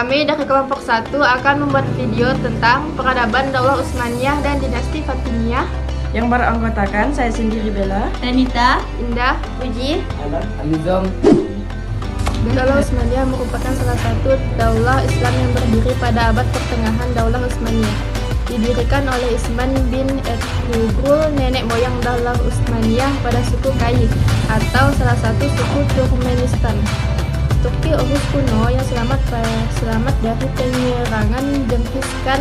Kami dari kelompok 1 akan membuat video tentang peradaban Daulah Utsmaniyah dan dinasti Fatimiyah. Yang beranggotakan saya sendiri Bella, Renita, Indah, Puji, Alizom. Daulah Utsmaniyah merupakan salah satu daulah Islam yang berdiri pada abad pertengahan Daulah Utsmaniyah. Didirikan oleh Isman bin Ertugrul, nenek moyang Daulah Utsmaniyah pada suku Kai atau salah satu suku Turkmenistan. Turki Oghuz kuno yang selamat dari penyerangan Genghis Khan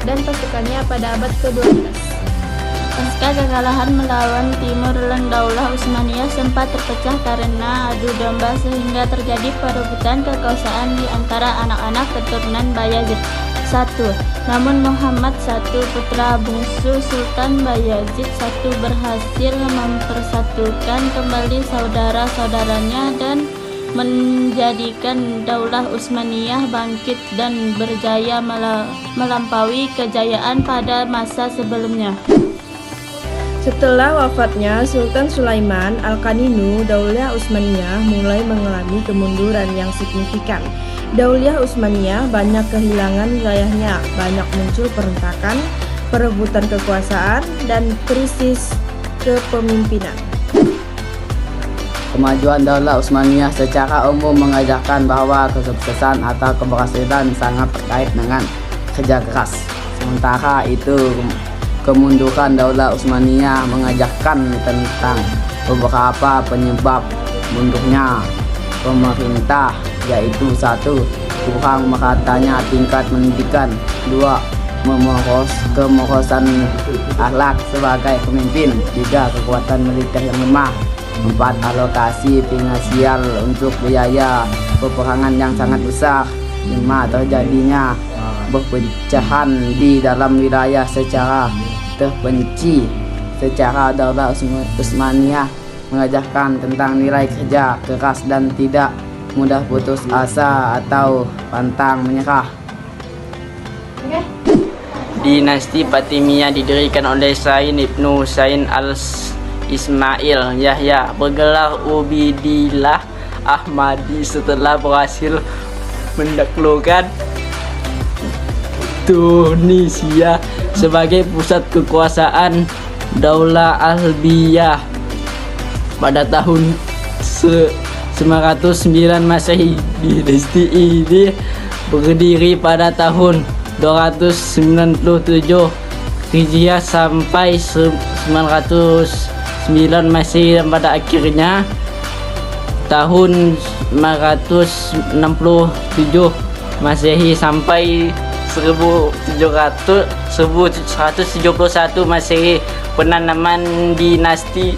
dan pasukannya pada abad ke-12. Pasca kekalahan melawan Timur Daulah Utsmaniyah sempat terpecah karena adu domba sehingga terjadi perebutan kekuasaan di antara anak-anak keturunan Bayazid I. Namun Muhammad I, putra bungsu Sultan Bayazid I, berhasil mempersatukan kembali saudara-saudaranya dan menjadikan Daulah Utsmaniyah bangkit dan berjaya melampaui kejayaan pada masa sebelumnya. Setelah wafatnya Sultan Sulaiman Al-Kaninu, Daulah Utsmaniyah mulai mengalami kemunduran yang signifikan. Daulah Utsmaniyah banyak kehilangan wilayahnya, banyak muncul perentakan, perebutan kekuasaan, dan krisis kepemimpinan. Kemajuan Daulah Utsmaniyah secara umum mengajarkan bahwa kesuksesan atau keberhasilan sangat terkait dengan kerja keras. Sementara itu, kemunduran Daulah Utsmaniyah mengajarkan tentang beberapa penyebab mundurnya pemerintah, yaitu 1. Kurang meratanya tingkat pendidikan, 2. Kemerosotan akhlak sebagai pemimpin, 3. Kekuatan militer yang lemah, 4. Alokasi finansial untuk biaya peperangan yang sangat besar, 5. Terjadinya perpecahan di dalam wilayah secara terbenci. Secara Daulah Utsmaniyah mengajarkan tentang nilai kerja keras dan tidak mudah putus asa atau pantang menyerah. Dinasti Fatimiyah didirikan oleh Sain Ibnu Sain Al-Ismail Yahya bergelar Ubidillah Ahmadi setelah berhasil menaklukkan Tunisia sebagai pusat kekuasaan Daulah Albiyah pada tahun 909 Masehi. Dinasti ini berdiri pada tahun 297 Hijriah sampai 909 Masehi, dan pada akhirnya tahun 967 Masehi sampai 1171 Masehi. Penanaman dinasti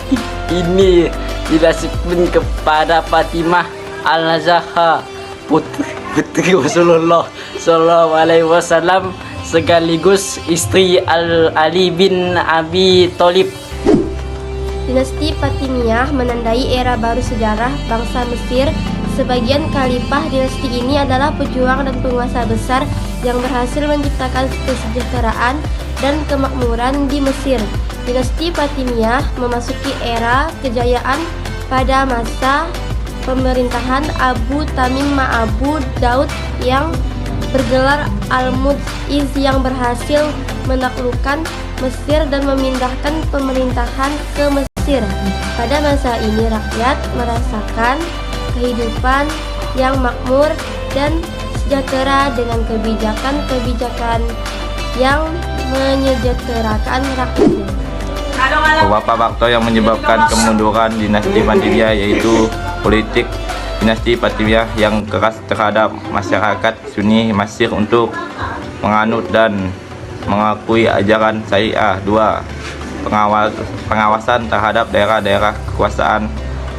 ini dilansirkan kepada Fatimah Al-Zahra, putri Rasulullah SAW, sekaligus istri Ali bin Abi Thalib. Dinasti Fatimiyah menandai era baru sejarah bangsa Mesir. Sebagian khalifah dinasti ini adalah pejuang dan penguasa besar yang berhasil menciptakan kesejahteraan dan kemakmuran di Mesir. Dinasti Fatimiyah memasuki era kejayaan pada masa pemerintahan Abu Tamim Ma'abu Daud yang bergelar Al-Mu'izz, yang berhasil menaklukkan Mesir dan memindahkan pemerintahan ke Mesir. Pada masa ini rakyat merasakan kehidupan yang makmur dan sejahtera dengan kebijakan-kebijakan yang menyejahterakan rakyatnya. Beberapa faktor yang menyebabkan kemunduran dinasti Fatimiyah yaitu politik dinasti Fatimiyah yang keras terhadap masyarakat Sunni Mesir untuk menganut dan mengakui ajaran Syariah. 2. Pengawasan terhadap daerah-daerah kekuasaan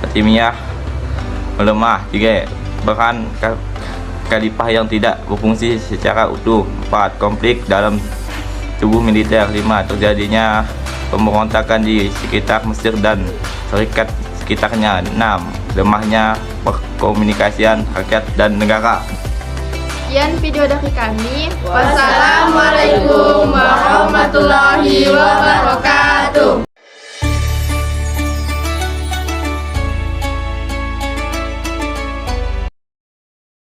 Fatimiyah melemah. 3. Peran khalifah yang tidak berfungsi secara utuh. 4. Konflik dalam tubuh militer. 5. Terjadinya pemberontakan di sekitar Mesir dan serikat sekitarnya. 6. Lemahnya perkomunikasian rakyat dan negara. Sekian video dari kami. Wassalamualaikum warahmatullahi wabarakatuh.